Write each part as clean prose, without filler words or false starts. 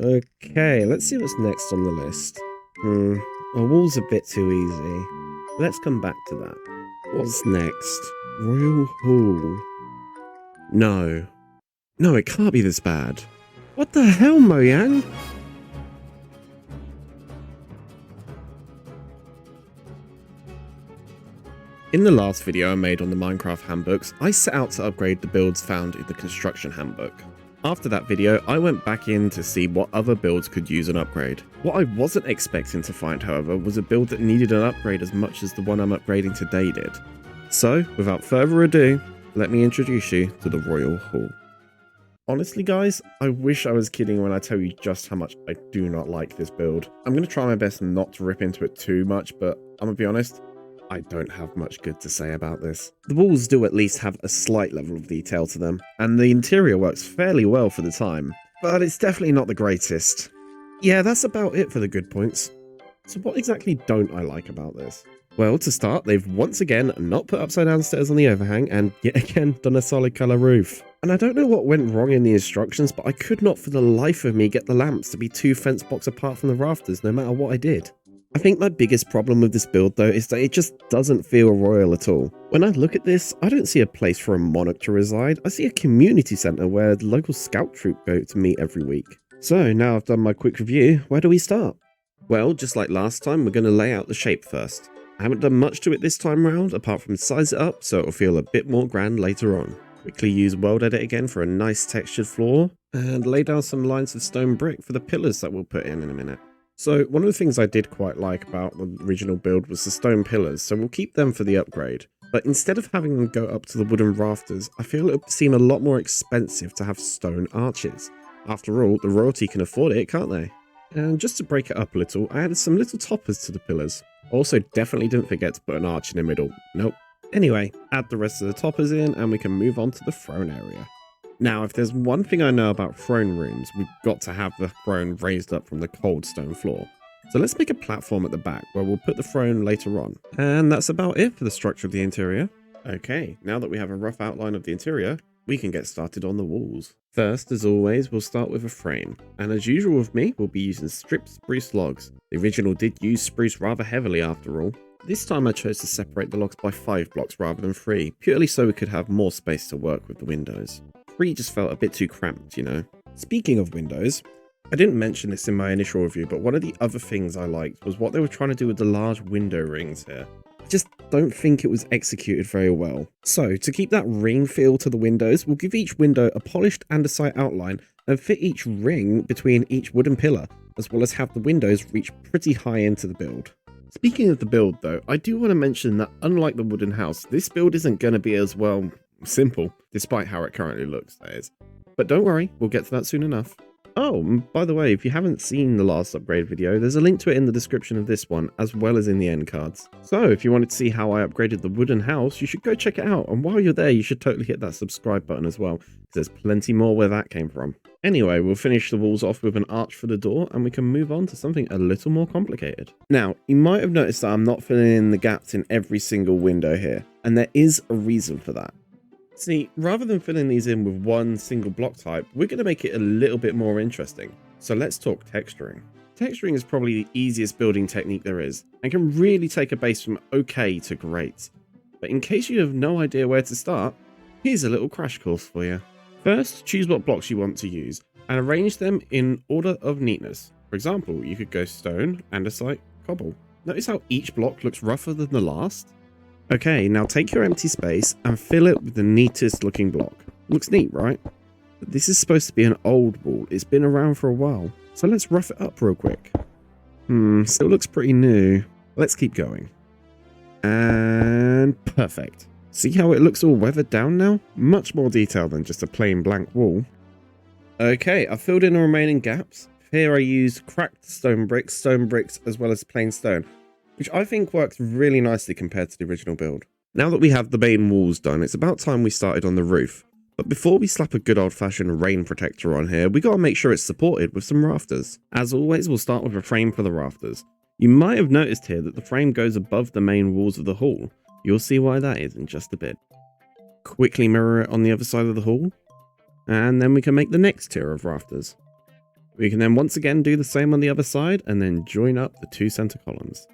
Okay, let's see what's next on the list. Our wall's a bit too easy. Let's come back to that. What's next? Royal Hall. No. No, it can't be this bad. What the hell, Mojang? In the last video I made on the Minecraft handbooks, I set out to upgrade the builds found in the Construction Handbook. After that video, I went back in to see what other builds could use an upgrade. What I wasn't expecting to find, however, was a build that needed an upgrade as much as the one I'm upgrading today did. So, without further ado, let me introduce you to the Royal Hall. Honestly guys, I wish I was kidding when I tell you just how much I do not like this build. I'm going to try my best not to rip into it too much, but I'm going to be honest, I don't have much good to say about this. The walls do at least have a slight level of detail to them, and the interior works fairly well for the time, but it's definitely not the greatest. Yeah, that's about it for the good points. So what exactly don't I like about this? Well, to start, they've once again not put upside down stairs on the overhang, and yet again done a solid colour roof. And I don't know what went wrong in the instructions, but I could not for the life of me get the lamps to be 2 fence blocks apart from the rafters no matter what I did. I think my biggest problem with this build though is that it just doesn't feel royal at all. When I look at this, I don't see a place for a monarch to reside, I see a community centre where the local scout troop go to meet every week. So now I've done my quick review, where do we start? Well, just like last time, we're going to lay out the shape first. I haven't done much to it this time round, apart from size it up so it'll feel a bit more grand later on. Quickly use World Edit again for a nice textured floor, and lay down some lines of stone brick for the pillars that we'll put in a minute. So one of the things I did quite like about the original build was the stone pillars, so we'll keep them for the upgrade. But instead of having them go up to the wooden rafters, I feel it would seem a lot more expensive to have stone arches. After all, the royalty can afford it, can't they? And just to break it up a little, I added some little toppers to the pillars. Also, definitely didn't forget to put an arch in the middle. Nope. Anyway, add the rest of the toppers in and we can move on to the throne area. Now, if there's one thing I know about throne rooms, we've got to have the throne raised up from the cold stone floor. So let's make a platform at the back where we'll put the throne later on. And that's about it for the structure of the interior. Okay, now that we have a rough outline of the interior, we can get started on the walls. First, as always, we'll start with a frame. And as usual with me, we'll be using stripped spruce logs. The original did use spruce rather heavily after all. This time I chose to separate the logs by 5 blocks rather than 3, purely so we could have more space to work with the windows. 3 just felt a bit too cramped, you know. Speaking of windows, I didn't mention this in my initial review, but one of the other things I liked was what they were trying to do with the large window rings here. I just don't think it was executed very well. So, to keep that ring feel to the windows, we'll give each window a polished andesite outline and fit each ring between each wooden pillar, as well as have the windows reach pretty high into the build. Speaking of the build though, I do want to mention that unlike the wooden house, this build isn't going to be as well simple, despite how it currently looks, that is. But don't worry, we'll get to that soon enough. Oh, and by the way, if you haven't seen the last upgrade video, there's a link to it in the description of this one, as well as in the end cards. So if you wanted to see how I upgraded the wooden house, you should go check it out, and while you're there, you should totally hit that subscribe button as well, because there's plenty more where that came from. Anyway, we'll finish the walls off with an arch for the door, and we can move on to something a little more complicated. Now, you might have noticed that I'm not filling in the gaps in every single window here, and there is a reason for that. See, rather than filling these in with one single block type, we're going to make it a little bit more interesting. So let's talk texturing. Texturing is probably the easiest building technique there is, and can really take a base from okay to great. But in case you have no idea where to start, here's a little crash course for you. First, choose what blocks you want to use, and arrange them in order of neatness. For example, you could go stone, andesite, cobble. Notice how each block looks rougher than the last? Okay, now take your empty space and fill it with the neatest looking block. Looks neat, right? But this is supposed to be an old wall. It's been around for a while. So let's rough it up real quick. Still looks pretty new. Let's keep going. And perfect. See how it looks all weathered down now? Much more detail than just a plain blank wall. Okay, I've filled in the remaining gaps. Here I use cracked stone bricks as well as plain stone, which I think works really nicely compared to the original build. Now that we have the main walls done, it's about time we started on the roof. But before we slap a good old-fashioned rain protector on here, we gotta make sure it's supported with some rafters. As always, we'll start with a frame for the rafters. You might have noticed here that the frame goes above the main walls of the hall. You'll see why that is in just a bit. Quickly mirror it on the other side of the hall, and then we can make the next tier of rafters. We can then once again do the same on the other side and then join up the two center columns.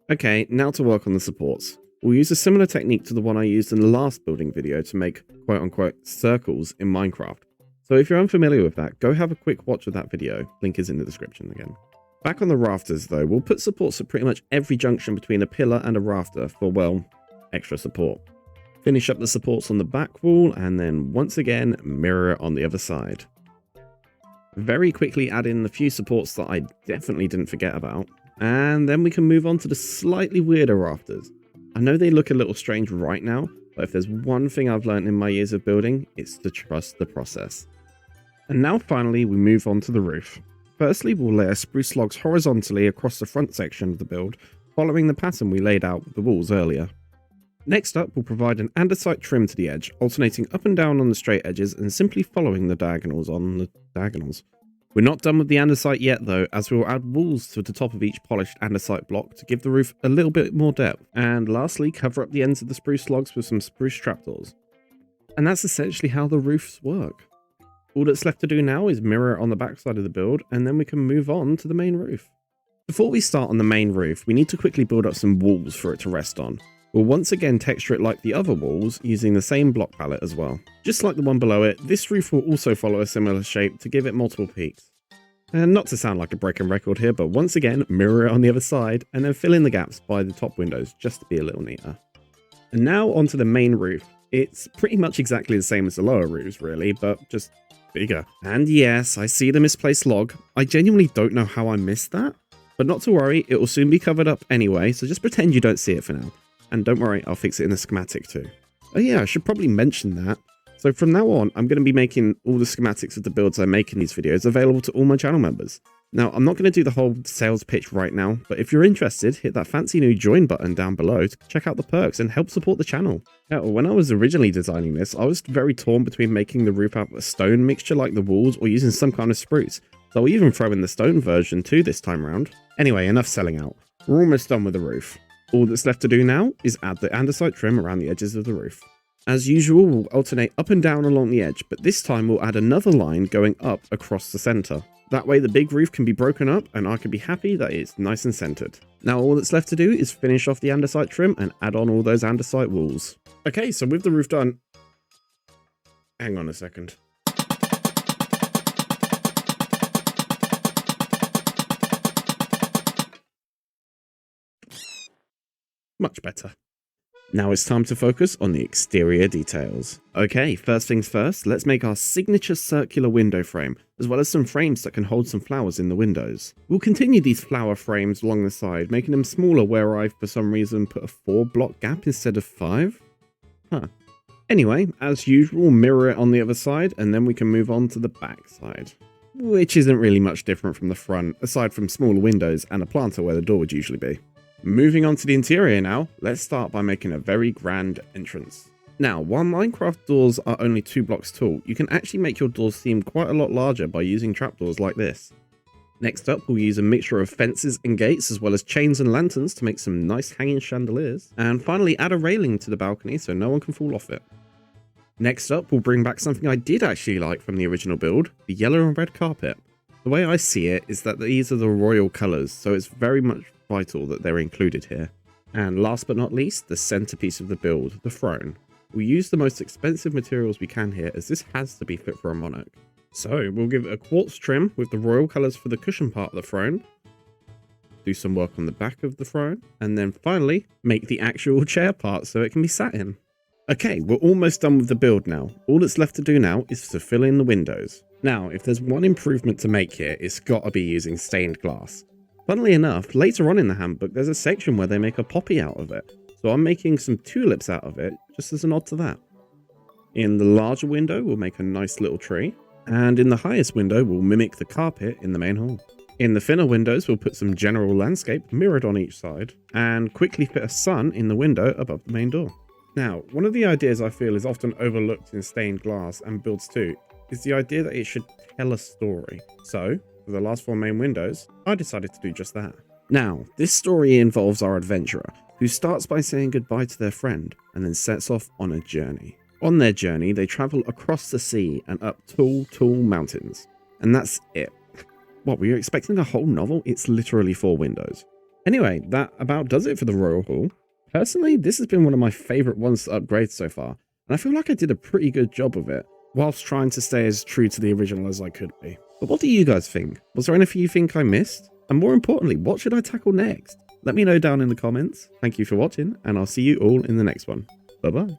Okay, now to work on the supports. We'll use a similar technique to the one I used in the last building video to make quote-unquote circles in Minecraft. So if you're unfamiliar with that, go have a quick watch of that video, link is in the description again. Back on the rafters though, we'll put supports at pretty much every junction between a pillar and a rafter for, well, extra support. Finish up the supports on the back wall and then once again mirror it on the other side. Very quickly add in the few supports that I definitely didn't forget about, and then we can move on to the slightly weirder rafters. I know they look a little strange right now, but if there's one thing I've learned in my years of building, it's to trust the process. And now finally we move on to the roof. Firstly, we'll layer spruce logs horizontally across the front section of the build, following the pattern we laid out with the walls earlier. Next up, we'll provide an andesite trim to the edge, alternating up and down on the straight edges and simply following the diagonals on the diagonals. We're not done with the andesite yet though, as we'll add walls to the top of each polished andesite block to give the roof a little bit more depth. And lastly, cover up the ends of the spruce logs with some spruce trapdoors. And that's essentially how the roofs work. All that's left to do now is mirror it on the back side of the build, and then we can move on to the main roof. Before we start on the main roof, we need to quickly build up some walls for it to rest on. We'll once again texture it like the other walls, using the same block palette as well. Just like the one below it, this roof will also follow a similar shape to give it multiple peaks. And not to sound like a broken record here, but once again, mirror it on the other side, and then fill in the gaps by the top windows just to be a little neater. And now onto the main roof. It's pretty much exactly the same as the lower roofs really, but just bigger. And yes, I see the misplaced log. I genuinely don't know how I missed that, but not to worry, it will soon be covered up anyway, so just pretend you don't see it for now. And don't worry, I'll fix it in the schematic too. Oh yeah, I should probably mention that. So from now on, I'm going to be making all the schematics of the builds I make in these videos available to all my channel members. Now, I'm not going to do the whole sales pitch right now, but if you're interested, hit that fancy new join button down below to check out the perks and help support the channel. Now, when I was originally designing this, I was very torn between making the roof out of a stone mixture like the walls or using some kind of spruce. So I'll even throw in the stone version too this time around. Anyway, enough selling out. We're almost done with the roof. All that's left to do now is add the andesite trim around the edges of the roof. As usual, we'll alternate up and down along the edge, but this time we'll add another line going up across the center. That way the big roof can be broken up and I can be happy that it's nice and centered. Now all that's left to do is finish off the andesite trim and add on all those andesite walls. Okay, so with the roof done... Hang on a second. Much better. Now it's time to focus on the exterior details. Okay, first things first, let's make our signature circular window frame, as well as some frames that can hold some flowers in the windows. We'll continue these flower frames along the side, making them smaller where I, for some reason, put a 4-block gap instead of 5. Anyway, as usual, mirror it on the other side, and then we can move on to the back side. Which isn't really much different from the front, aside from smaller windows and a planter where the door would usually be. Moving on to the interior now, let's start by making a very grand entrance. Now, while Minecraft doors are only 2 blocks tall, you can actually make your doors seem quite a lot larger by using trapdoors like this. Next up, we'll use a mixture of fences and gates, as well as chains and lanterns to make some nice hanging chandeliers. And finally, add a railing to the balcony so no one can fall off it. Next up, we'll bring back something I did actually like from the original build, the yellow and red carpet. The way I see it is that these are the royal colours, so it's very much vital that they're included here. And last but not least, the centerpiece of the build, the throne. We'll use the most expensive materials we can here, as this has to be fit for a monarch. So we'll give it a quartz trim with the royal colours for the cushion part of the throne, do some work on the back of the throne, and then finally make the actual chair part so it can be sat in. Okay, we're almost done with the build now. All that's left to do now is to fill in the windows. Now, if there's one improvement to make here, it's got to be using stained glass. Funnily enough, later on in the handbook, there's a section where they make a poppy out of it. So I'm making some tulips out of it, just as a nod to that. In the larger window, we'll make a nice little tree. And in the highest window, we'll mimic the carpet in the main hall. In the thinner windows, we'll put some general landscape mirrored on each side, and quickly fit a sun in the window above the main door. Now, one of the ideas I feel is often overlooked in stained glass and builds too, is the idea that it should tell a story. So, for the last 4 main windows, I decided to do just that. Now, this story involves our adventurer, who starts by saying goodbye to their friend, and then sets off on a journey. On their journey, they travel across the sea and up tall, tall mountains. And that's it. What, were you expecting a whole novel? It's literally 4 windows. Anyway, that about does it for the Royal Hall. Personally, this has been one of my favourite ones to upgrade so far, and I feel like I did a pretty good job of it, whilst trying to stay as true to the original as I could be. But what do you guys think? Was there anything you think I missed? And more importantly, what should I tackle next? Let me know down in the comments. Thank you for watching, and I'll see you all in the next one. Bye bye.